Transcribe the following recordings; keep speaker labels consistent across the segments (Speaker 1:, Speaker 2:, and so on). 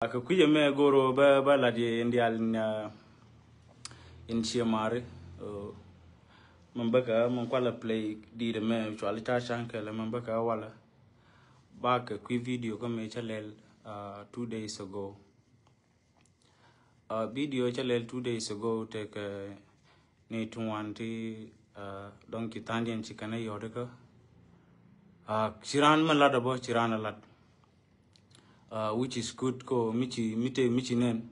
Speaker 1: Ka kuye me goro ba la di indial in chiamare mambaka man kwala play di de me chwali ta shankele mambaka wala ba ka ku video ko me chalel 2 days ago video chalel 2 days ago te ka ni tuwanti donc tandien chikana yode ka chiran man la da bo chiran la which is good ko michi nen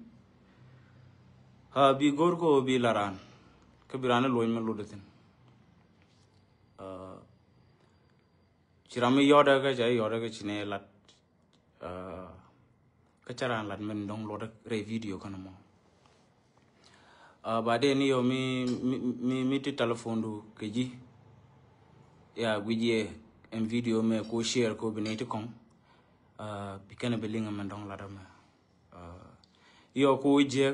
Speaker 1: bi gor ko bi laran ke birana loy man lodatin chirami yoda ga jay yoda ga chine lat ka charan lat men dong lodak re video kana mo ba de ni yo mi ti telephone du ke ji ya gujie en video me ko share ko bineti kon bikana belinga mandong ladama yo ko je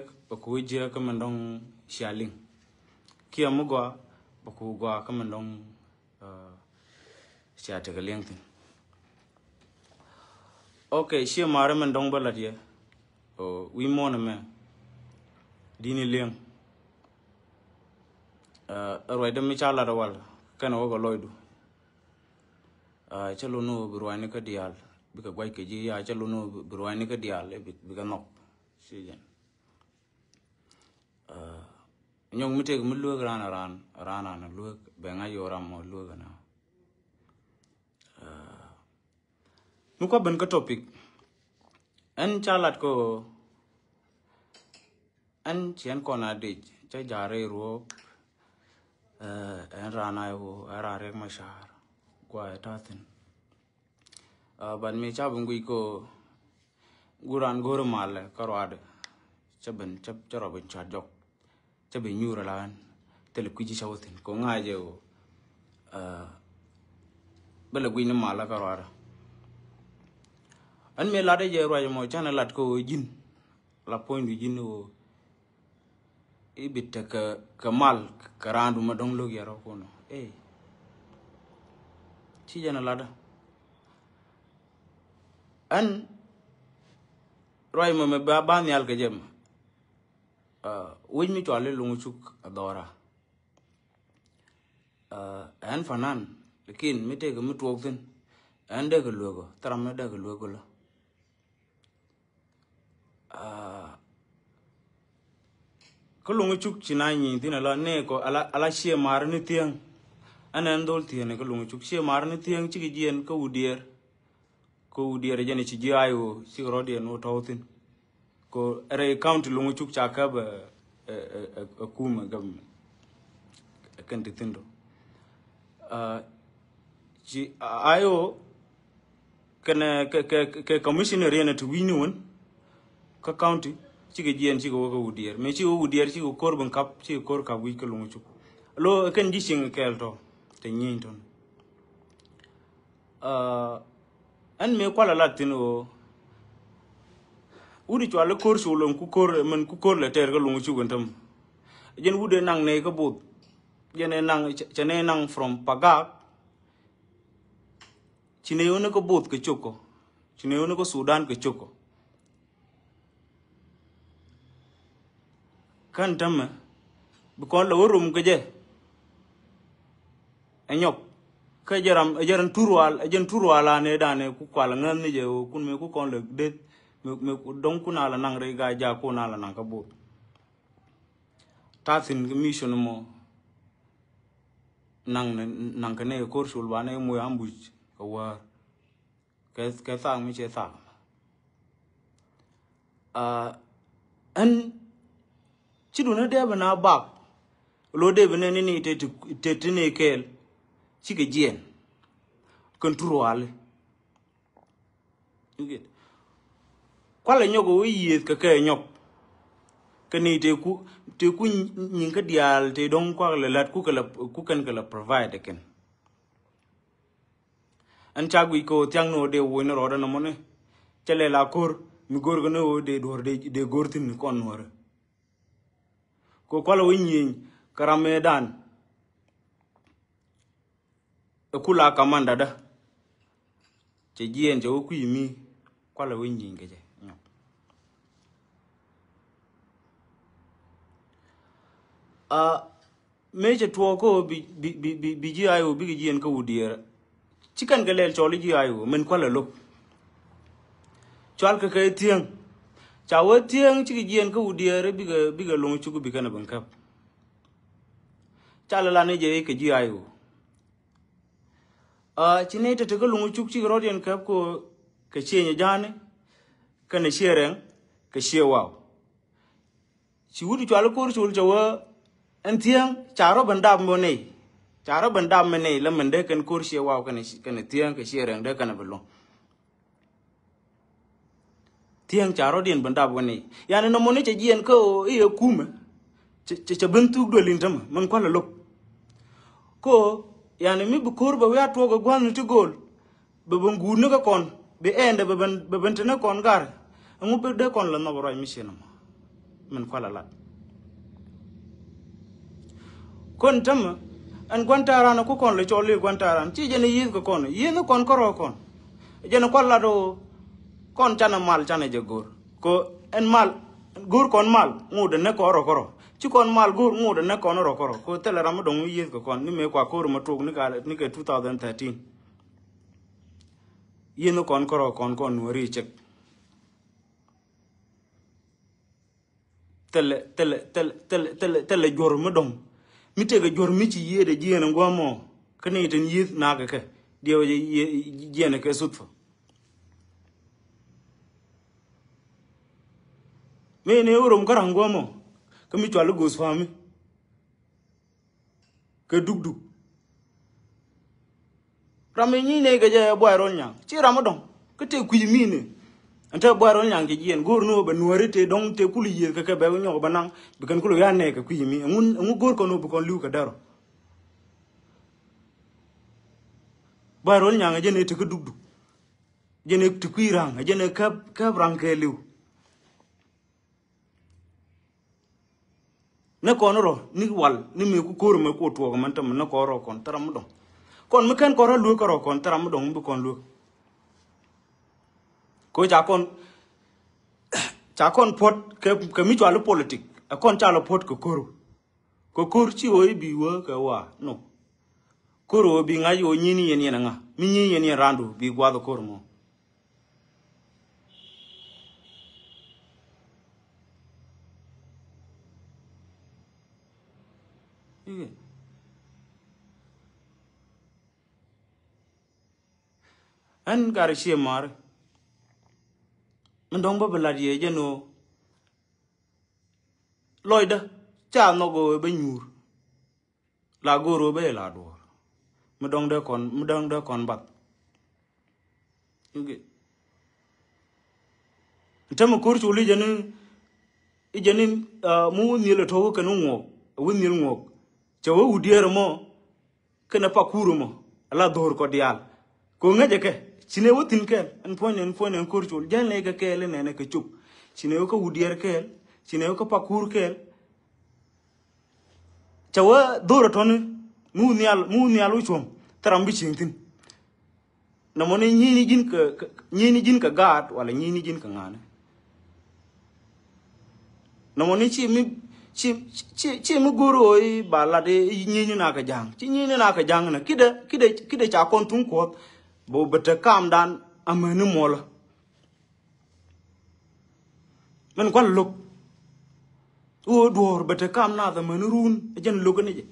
Speaker 1: ka mandong shaling kia mugwa bako gwa ka mandong sha ta galeng tin okay shi mare mandong baladie wi mona me dini leng arwai da mi chala da wal kana wo loidu chalo no burwani ka dial bika gwai ke ji ya chalo no burwani ka dial bika nok sijen nyong mite ko mulu rana na lu benga yoram mo lu gana muko ben ka topic en chalat ko en chien kona de cha jare ro en rana yo arare mashar kwa tatin ban me chabungui ko guran goro male karwade chaben charoben chadok chabe nyura lan tele kuji shawtin ko ngaje o bala guina mala karwada an me lade je roye mo chana lat ko jin la point du jin o ibita ka mal karandu madong lo yaro kono ci jana lada an roy mo me ba nyal ke jem wujmi chwale lungu chuk adora an fanan lekin mite ga mutwokten an de ga logo taram de ga logo la ko lungu chuk chinanyi dinala ne ko ala shie mar ni tiang anan dol tiene ko lungu chuk shie mar ni tiang ci gien ko udier jeni ci jiayo ci rodie no tawtin ko re county lungu chuk chaka ba kuma gam kan tindo ci ayo kana ke commissioner yana to winun ka county ci gien ci ko udier me ci udier ci ko korban kap ci kor ka wi ko lungu chuk lo kan di sing kelto te nyinton an me kwala latino udi chwale kor sulon ku kor le ter ga lungu chugantam jen wude nang ne ka but jene nang chene nang from pagak chine yone ko but ke choko chine yone ko Sudan ke choko kan tam bikon lo rum ke je enyok ka jaran turwala ne dane ku kwala ngan ni je kun me ku kon le det me ku don kuna la nang re ga ja ko na la nang ka bu tatin mission mo nang ka ne ko sul ba ne mo ambuj ka wa ka sa mi che sa an chidu na de bana bak lo de bene ni te ne kel chike jien control nget kwala nyogo wiye ka nyok kani te ku nyinga dial te don kwala lat ku kan kala provide ken an chagui ko tiang no de wo no roda no mone chele la kor mi gor go no de dor de gortin kon nore ko kwala winyin karamedan kula kamanda da che jien je ku yimi kwala winyin geje meje tuo ko bi ji ayo bi ji en ko udier chikan galel choli ji ayo men kwala lok chwal ka tieng chawo tieng chi ji en ko udier bi ga long chugu bi kana bankap chala la ne je ke ji ayo chine te ko long chuk chi rodien kap ko ke chenye jane kana shereng ke shewa chi wudu chwal ko chul chawo en tieng charo bandab monei charo bandab menei la mende kan kur shewa kana tieng ke shereng de kana belong tieng charo dien bandab monei yani no moni che jien ko iye kume che bentu do lintama man kwala lok ko yani mi bukur ba ya to go gwan ti gol be bangu ne ka kon be ende be bentene kon gar ngu be de kon la no bro mi shenam man kwala la kon tam an gwantara na ko kon le chole gwantara ti jene yi ko kon yi no kon koro kon jene kwala do kon chana mal chana je gor ko en mal gor kon mal ngude ne ko ro ci kon mal gor ngude ne kon ro ko tele ram dong yi ko kon ni me kwa ko ma tug ni ke 2013 yi no kon koro kon wori chek tele jor mo dong mi tege jor mi ci yede jiyene ngomo kene ten yith naga ke dio jiyene ke sutfa me ne urum karang ngomo kami chwalu gos fami ke dugdug ramenyi ne ga je boy ron nyang ci ramadon ke te kuyi mine anta boy ron nyang ke jien gor no ba nuari te dong te kulu ye ke be nyo banang bi kan kulu ya ne ke kuyi mi ngun gor ko no bu kon liu ka daro boy ron nyang je ne te ke dugdug je ne te kuyi rang je ne ka rang ke liu ne konoro ni wal ni me ku kor me ko to man tam na ko ro kon taram dong kon me kan ko ro lu ko ro kon taram dong bu kon lu ko ja kon pot ke mi chwa politik a kon cha lo pot ko kor chi o bi wa ka wa no koro bi nga yo nyini yen nga mi nyi yen randu bi gwa do kor mo an gar she mar ndong ba bla die je no loida cha no go be nyur la goro be la do mdong de kon bat yuge tamo kur chuli jeni mu ni le to ka no ngo wu ni ngo chawo udier mo kana pa kuru mo ala dor ko dial ko ngaje ke chine wotin kel en ponen kur chul jan le ga kel ne ke chup chine ko udier kel chine ko pa kur kel chawa dor ton mu nial uchom taram bi chintin na mo ni jin ka gad wala ni jin ka ngane na mo ni chi mi goro i bala de ni na ka jang chi ni na ka jang na kide cha kon tun ko bo bete kam dan amenu mola men kwal lok o dor bete kam na da menu run jen lok ni je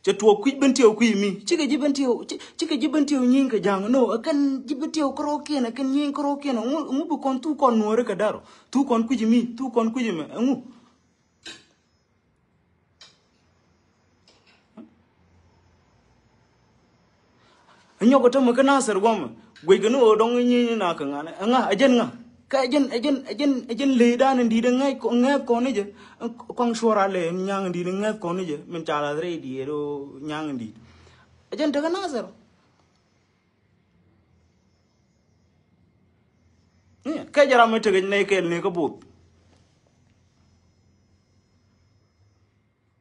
Speaker 1: che tuo kwij bentio kwi mi chike jibentio nyin ka jang no akan jibentio kro ken akan nyin kro ken ngu bu kon tu kon nuore ka daro tu kon kwij mi tu kon kwij me ngu anyo ko to kana ser gom gwe gno dong nyin na ka ngane nga ajen nga ka ajen le dan ndi de ngai ko ne je kong shora le nyang ndi de ngai ko ne je men chala re di ro nyang ndi ajen daga nazar ka jara me te ne kel ne ko but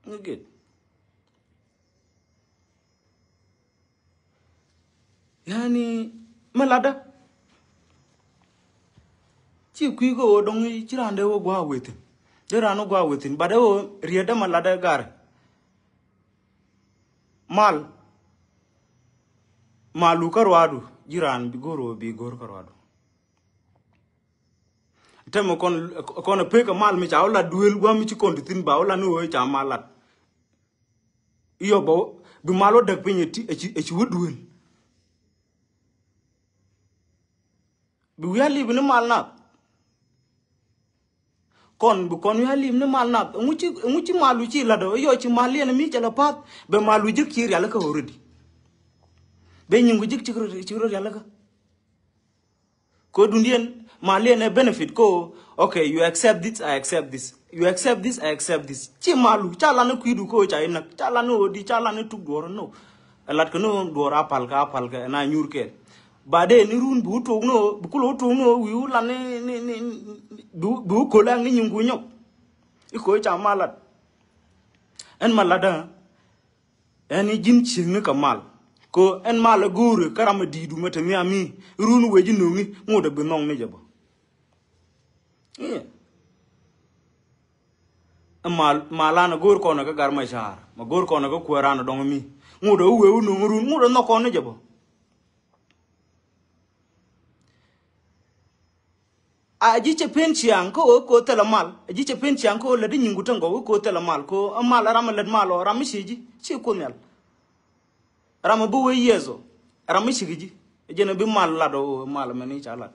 Speaker 1: ngi yani malada chi kui go dong chirande wo gwa wetin de rano gwa wetin bade o rieda malada gar malu karwadu jiran bi gor karwadu temo kon peka mal mi chawla duel gwa mi chi kon tin ba wala no cha malat iyo bo bi malo dak pinye ti e chi wuduel bi yali bi mal na kon bu kon yali ni mal na nguci malu ci la do yo ci mal yen mi ci la pat be malu jik ci yalla ka horodi be ñingu jik ci ro yalla ka ko dundien mal yen benefit ko okay you accept this I accept this you accept this I accept this ci malu ca la na kuidu ko ca nak ca la no di ca la na tuk dor no lat ko no dor apal ka na ñur ke bade ni run bu to no bu ko to no wi la ni du ko la ngi ñingu ñok iko cha malat en malada en jin ci ni ka mal ko en mala goore karama didu mata mi ami run weji no ngi ngoda be nong ne jabo malana goor ko na ka gar ma shahar ma goor ko na ko rana dong mi ngoda we no run ngoda no ko ne jabo aji che penchiang ko tela mal aji che penchiang ko le di nyingu tango ko tela mal ko mal ram le mal ram shiji chi ko mel ram bu we yezo ram shiji jena bi mal la do mal mani chala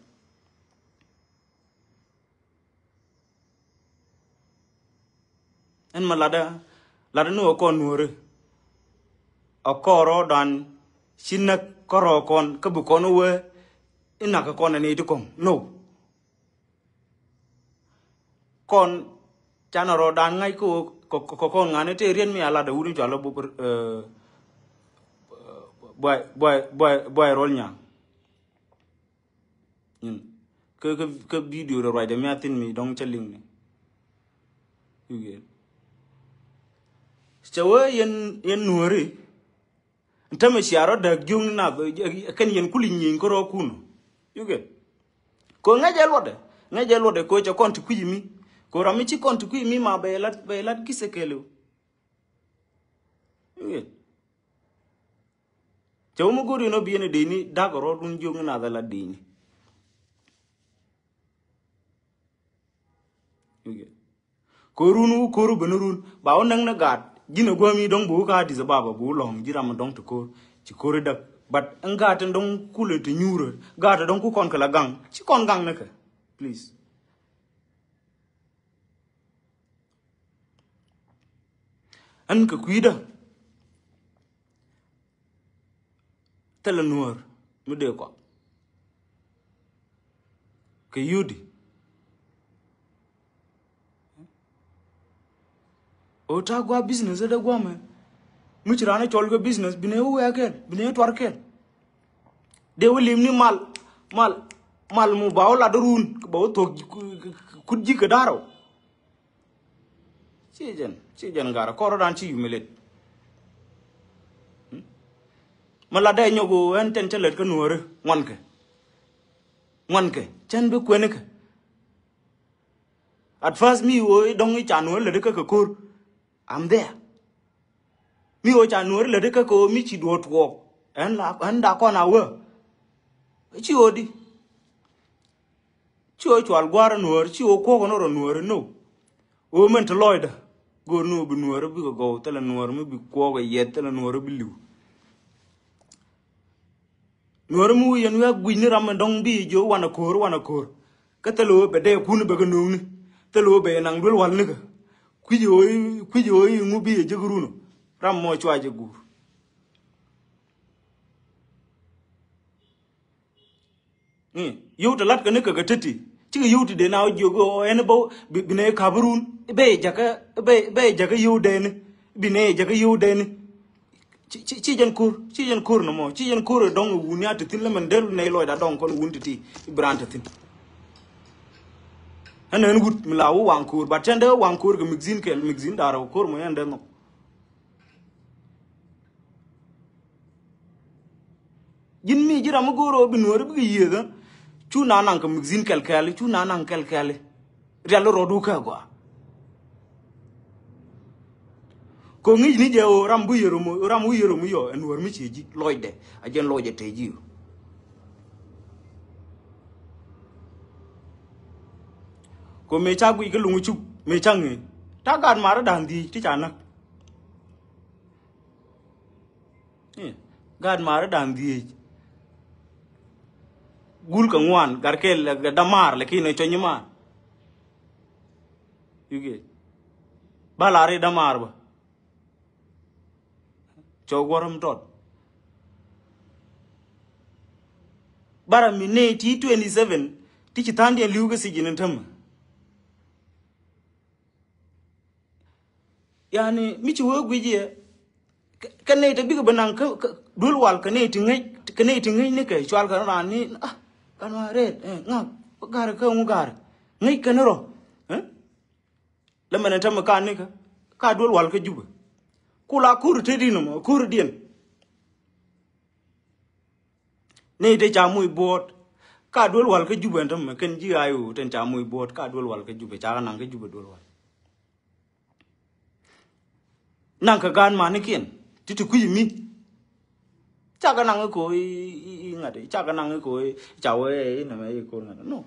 Speaker 1: en malada la no ko nure akoro dan sinak koro kon ka bu kon we ina ka kon ni di kon no kon chanoro dan ngai ko kon ngane te rien mi ala da wuri jalo bu boy rol nya ke video ro right mi atin mi dong cheling ni yuge chawe yen nuori ntame siaro da jung na kan yen kulin yin ko ro kuno yuge ko ngaje lode ko cha konti kujimi ko ramichi konti kujimi ma belat kisekelo yuge chawo mo gori no biene deni dagoro dun jung na da la deni yuge ko runu ko ru benurun ba onang na gat jina gomi dong bu ka di baba bu long jiram dong to ko ci ko redak but ngata dong kule to nyuro gata dong ku kon kala gang ci kon gang naka please an ka kuida tela nuor mu de ko ke yudi o ta gwa business da gwa me mu ci rana chol go business bine wu yakel bine twarkel de wolim ni mal mu baw la dorun baw to kudji ka daro ci jen gara ko ran ci yumelet mala day ñogo en ten telet ko nuore wanke chen be kweneke at first mi wo dong i chanu le de ka kur I'm there mi wo chanu le de ka ko mi chi do to en da ko na wo chi odi chi o chwal gwara nuor chi o ko no nuor no o men to loida go no bu nuor bi go tele nuor mi bi ko go yet tele nuor bi liu nuor mu yen wa gwini ram dong bi jo wana kor ka telo be de kun be go ni telo be nang dul wal ni ka kujo ngu bi je guruno ram mo chwa je gur yuta lat ka ne ka tati ci yuta de na jogo en bo bi ne kabrun be jaka yu de ne bi ne jaka yu de ne ci jen kur no mo ci jen kur dong wunya te tin le man del ne loy da dong kon wuntiti branta tin anen gut mi lawu wankur ba tende wankur ga mixin daro kur mo yende no jin mi jira mo goro bi nor bi yega chu na nang ka mixin kel chu na nang kel real rodu ka gwa ko ngi ni je o rambu yeromu yo en wor mi chiji loide ajen loje teji ko me cha gui ke lungu chu me changi ta gad mara dandi ti chana gad mara dandi gul ka ngwan garkel ga damar lekin chonyma yuge balare damar ba chogoram tot bara mine T27 ti chitandi liuga sijinin tam yani mi ci wo gwije kane ta biga banan ka dul wal kane ti ngai ne kai chwal ka ran ni kanwa red nga gar ka ngu gar ngai kanero la manan tam ka ne ka dul wal ka juba kula kur te dino mo kur dien ne de cha muy bot ka dul wal ka juba tam ken ji ayu ten cha muy bot ka dul wal ka juba cha nan ka juba dul wal nang ka gan manikin titu kuyimi chaga nang ko ngade chaga nang ko chawe na me ko ngada no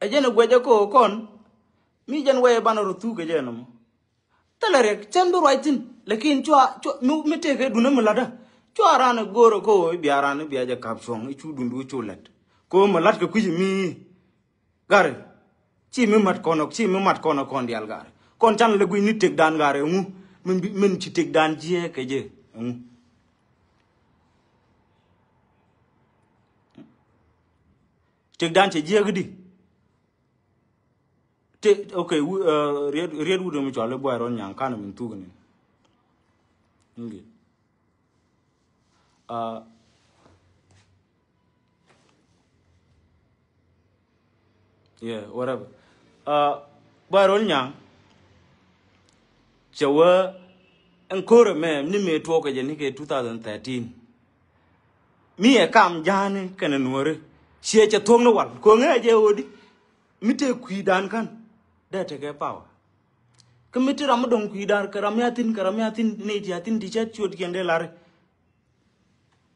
Speaker 1: ajena gweja ko kon mi jan we banaro tu ke jena mo talare chendo writing lekin chwa mi teke duna mulada chwa ran goro ko biaran biaja kapsong chu dundu chulat ko malat ka kuyimi gare chi mi mat kono kon dial gar kon chan le gui ni tek dan gare mu min ci tek dan je ke je tek dan ci je gidi te okay red wu do mi chole boy ron nyang kan min tu gni ngi yeah whatever boy ron nyang chawa encore même ni me to ke je ni ke 2013 mi e kam jane kana nuore sie cha thong no wal ko nge je odi mi te kui dan kan da te ke pawa ke mi te ram dong kui dar karamiatin ne ti atin ti chat chot kende lare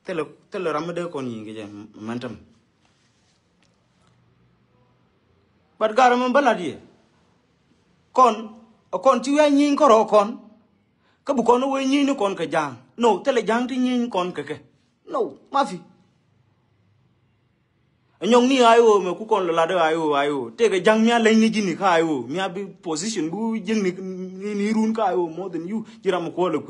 Speaker 1: tele ram de kon yinge je mantam bat garam baladi kon ti we nyin ko ro kon ka bu kon we nyin kon ka jang no tele jang ti nyin kon ke no mafi nyong ni ayo me ku kon la de ayo te ke jang mia len ni jini ka ayo mia bi position bu jeng ni run ka ayo more than you jiram ko le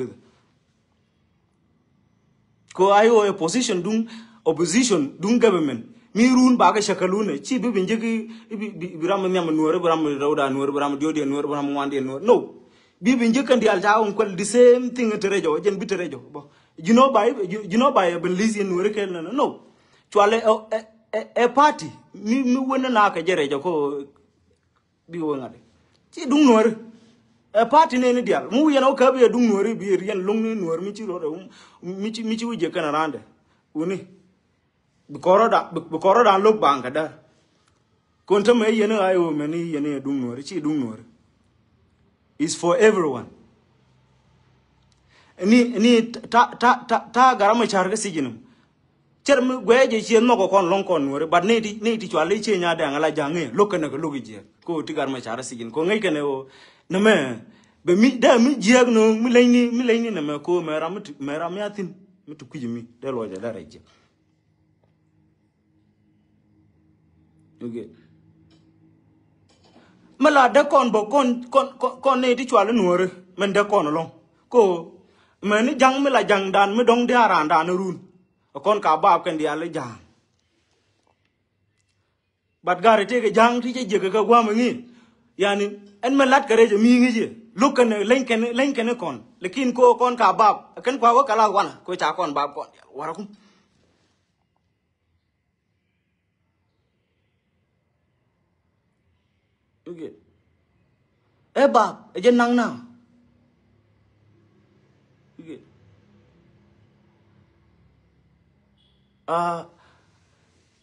Speaker 1: ko ayo a position dung opposition dung government mi run ba ga shakalune ci bi njegi biram nyam nuore biram dawda nuore biram diodi nuore biram wande nuore no bi njekandi al taawon ko the same thing to rejo jen bi to rejo bo you know by ben lisi nuore kel no chwale a party mi wona na ka jerejo ko bi wo ngade ci dung nuore a party ne ni dial mu yeno ka bi dung nuore bi rien long ni nuore mi ci ro mi ci wuje kana rande uni bikoro da lok banka da konta me yene ayo meni yene dung nuore ci dung nuore is for everyone ni ta garama charga siginum cerm gweje ci no ko kon lon kon nuore bad ne ti chwale ci nya da ngala jange lokana ko logi je ko ti garama charga sigin ko ngai kene o na me be mi da mi je no mi leni na me ko me ram yatin mi tu kujimi de loje da reje okay mala da kon bo kon ne ti chwale nuore men da kon long ko men jang mi la jang dan mi dong dia ran dan run kon ka ba kan dia le jang bat gare te ke jang ti je ka gwa mi yani en melat kare je mi ngi je lukan len ken kon lekin ko kon ka ba kan kwa kala wana ko cha kon ba kon warakum okay ba je nang na okay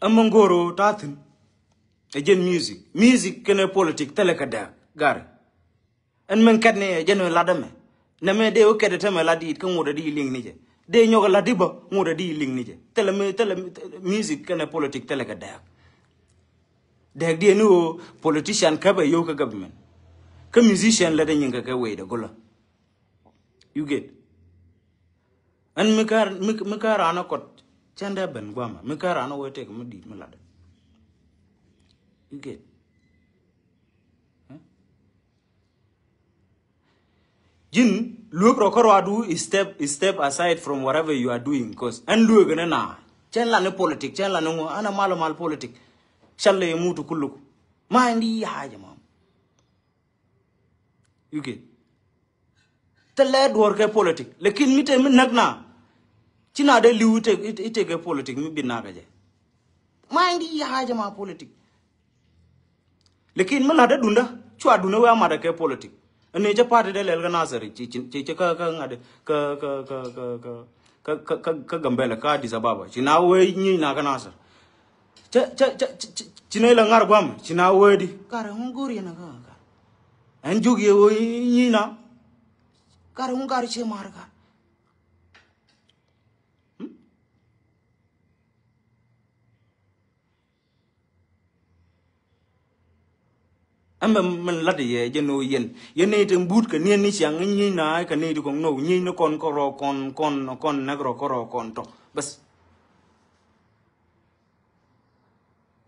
Speaker 1: amangoro tatin again music kene politic telekada gar en men kadne jeno ladame na me de o kede teme ladi ko ngoda di ling nije de nyoga ladi ba ngoda di ling nije tele music kene politic telekada de di no politician ka ba yo ka government ka musician la de nyinga ka we de gola you get an mikar ana kot chanda ben gwama mikar ana we tek mudi melada you get Jin look rokorwadu is step aside from whatever you are doing because and look na chen la ne politic chen la no ana mal politic shalle mutu kullu ma indi haja mam you get the led work politic lekin mite min nagna china de liwute ite ke politic mi binaga je ma indi haja ma politic lekin mala da dunda chwa duna wa ma da ke politic ne je party de lel nasari ci ka ngade ka gambela ka disababa china we nyi na ka nasar china la ngar gwam china we di kare nguri na ka en jugi o nyi na kare ngari che mar ka amba man lade ye jeno yen yene te mbut ka ni siang ni na ka ne di kong no ni no kon koro kon nagro koro kon to bas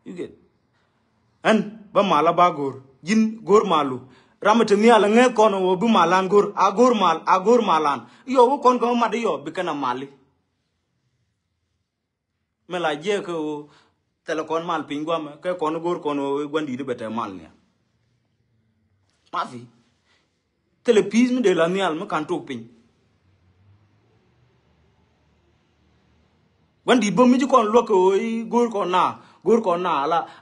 Speaker 1: you get an ba mala ba gor jin gor malu ramate mi ala nge kono wo bu malan gor agor malan yo wo kon ko ma de yo bikana mali mela je ko telekon mal pingwa me ka kono gor kono gwandi de bete mal ne mafi telepisme de la mial me kan tok pin wandi bomi ji kon loko gor ko na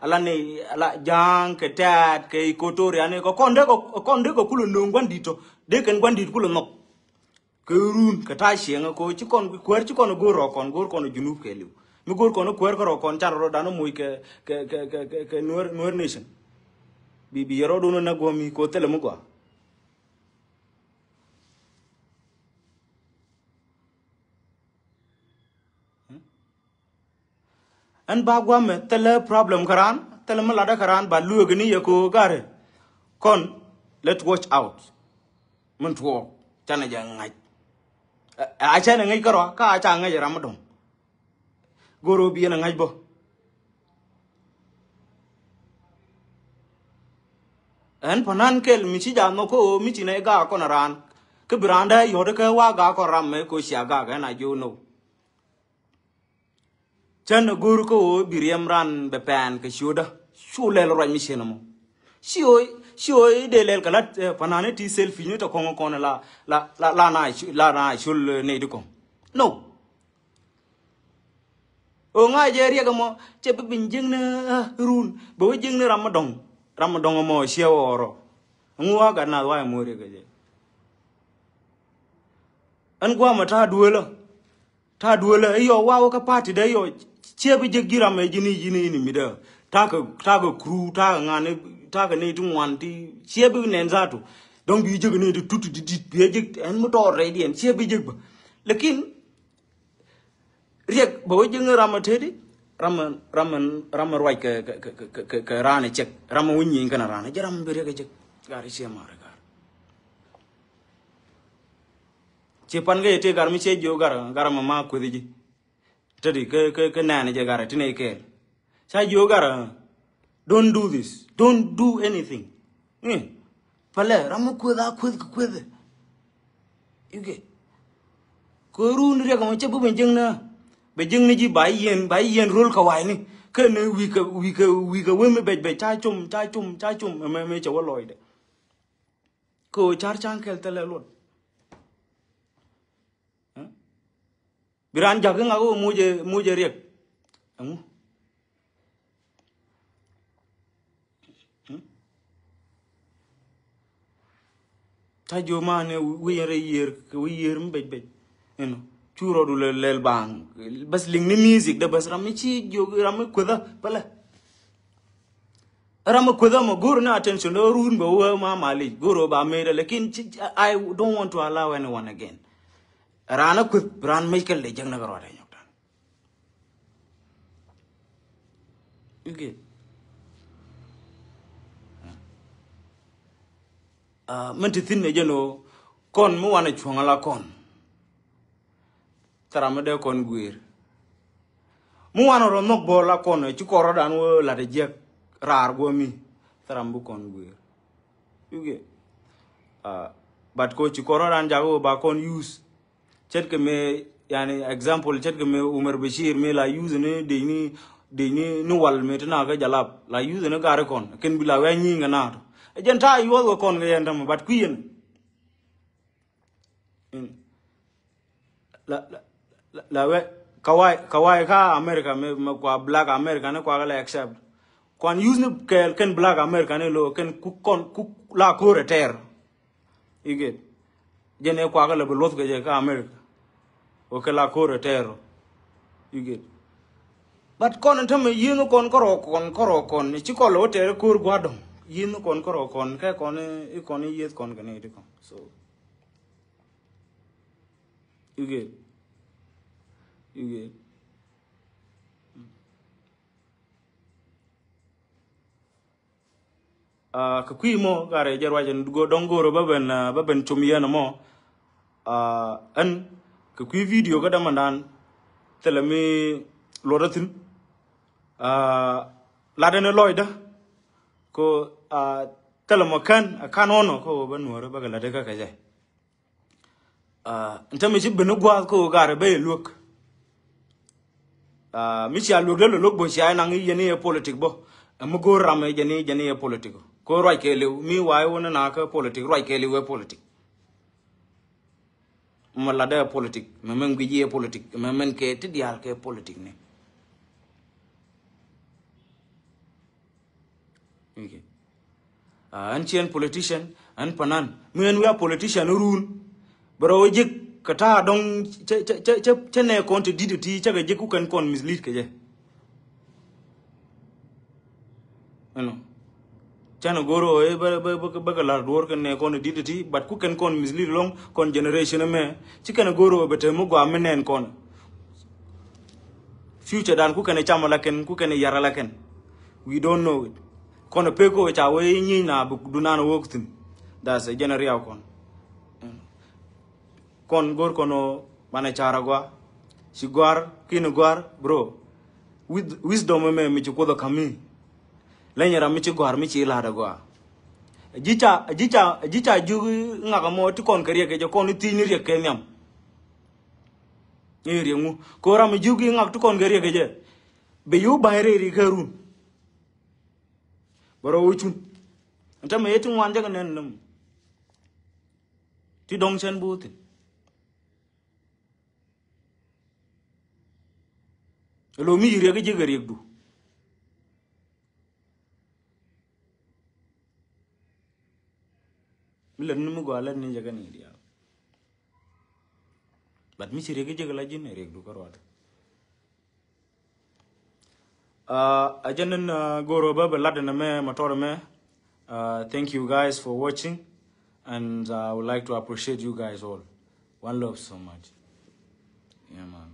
Speaker 1: ala ne ala jang ke tat ke kotori ane ko konde ko kulo no gwandi to de ken gwandi kulo no ke run ka ta shenga ko ci kon kwer ci kon gor kon junub ke liw mi gor kon kwer ko kon charro dano muy ke nor nation bi yero do na gomi ko tele mu kwa an ba gwame tele problem karan tele malada karan ba luo gni yako gare kon let's watch out mun tuo chana jangai a chana ngai karo ka cha ngai ramadon goro bi na ngai bo en panan kel mi ci jano ko mi ci ne ga ko ran ke branda yo de ka wa ga ko ramme ko sia ga na jo no chan gur ko biriam ran be pan ke shuda shule lo mi seno mo shioi de lel kala panane ti selfie ni to ko la na shul ne di ko no o nga je ri ga mo che bin jing na run bo jing na ramadong mo shiaworo ngwa ga na wa mo re ga je an gwa ma ta duola yo wa ka party de yo chebe je gira me jini ni mida ta ka crew ta ngane ta ka ne tu wanti chebe nen zato donc bi je ne tu tu di bi je en mo to re di en chebe je ba lekin riek bo je ramatedi ram roi ke rane chek ram wunyi kana rane jaram bere ke chek gari che mare gar che pan ge te gar mi che jo gar mama ko di tedi ke nane je gar tine ke sa jo gar don't do this, don't do anything pale ram ko da ko you get ko run re ko che bu ben jeng na be jeng ni ji bai yen rul ka wai ni ke ne wi ka we me be cha chum me che wa loy de ko char chang kel tele lot biran ja ga go muje riek amu ta jo ma ne wi yer me be you know churo du lel bang bas ling ni music da bas ram chi jog ram kweda pala ram kweda mo guru na attention do run bo ma mali guru ba me lekin I don't want to allow anyone again rana kwed ran Michael le jang na garo da nyok tan okay menti tin ne jeno kon mu wana chwangala kon taramade kon guir mu wana ro nok bola kon ci koro dan wo la de jek rar go mi tarambu kon guir yuge but ko ci koro dan jago ba kon use chet ke me yani example chet ke me Umar Bashir me la use ne de ni no wal me tana ga jalab la use ne gare kon ken bi la wa nyi nga na jenta yo go kon ga yandam but kuyen la we kawai ka America me kwa black America ne kwa la accept kon use ne ken black America ne lo ken ku la ko reter ige jene kwa ga le lot ga je ka America o ke la ko reter ige but kon ntame yino kon koro ni ci ko lo ter ko gwadom yino kon koro kon ka kon e kon yet kon ga ne de kon so you get ka kui mo gare jarwajen go dongoro baben chumiyana mo an ka kui video ga damandan telemi loratin ladene loida ko telemo kan ono ko banwore bagala de ka kaje ntame ci benu gwa ko gare be look mi ci aluk le lok bo ci ay nang yene politique bo am go ram jeni politique ko roy ke lew mi way wona na ka politique roy ke lew politique mala da politique me men gui politique me men ke tidial ke politique ne okay an chien politician an panan men we politician rule bro jik kata dong che ne kon te diditi che ga jiku kan kon mislead ke je ano chana goro e ba la dor kan ne kon diditi but ku kan kon mislead long kon generation me ci kan goro bete mu gwa menen kon future dan ku kan chamala ken ku kan yarala ken we don't know it kon pe ko cha we nyi na bu dunana woktin that's a generation kon gor kono mana chara gwa si gwar kin gwar bro with wisdom me mi ko do kami lenyara mi gwar mi la da gwa jicha ju ngaka mo ti kon kariye ke kon ti ni re ke nyam ni re mu ko ra mi ju gi ngak tu kon kariye ke je be yu bayre ri karun bro wuchun anta me yetin wanja ga nen nam ti dong sen buti lo mi yire ga jegar yegdu milan numu go ala ni jaga ni dia bat mi sire ga jegala jin regdu karwat ajanan goro baba ladana me matore me thank you guys for watching and I would like to appreciate you guys all. One love so much. Yeah man.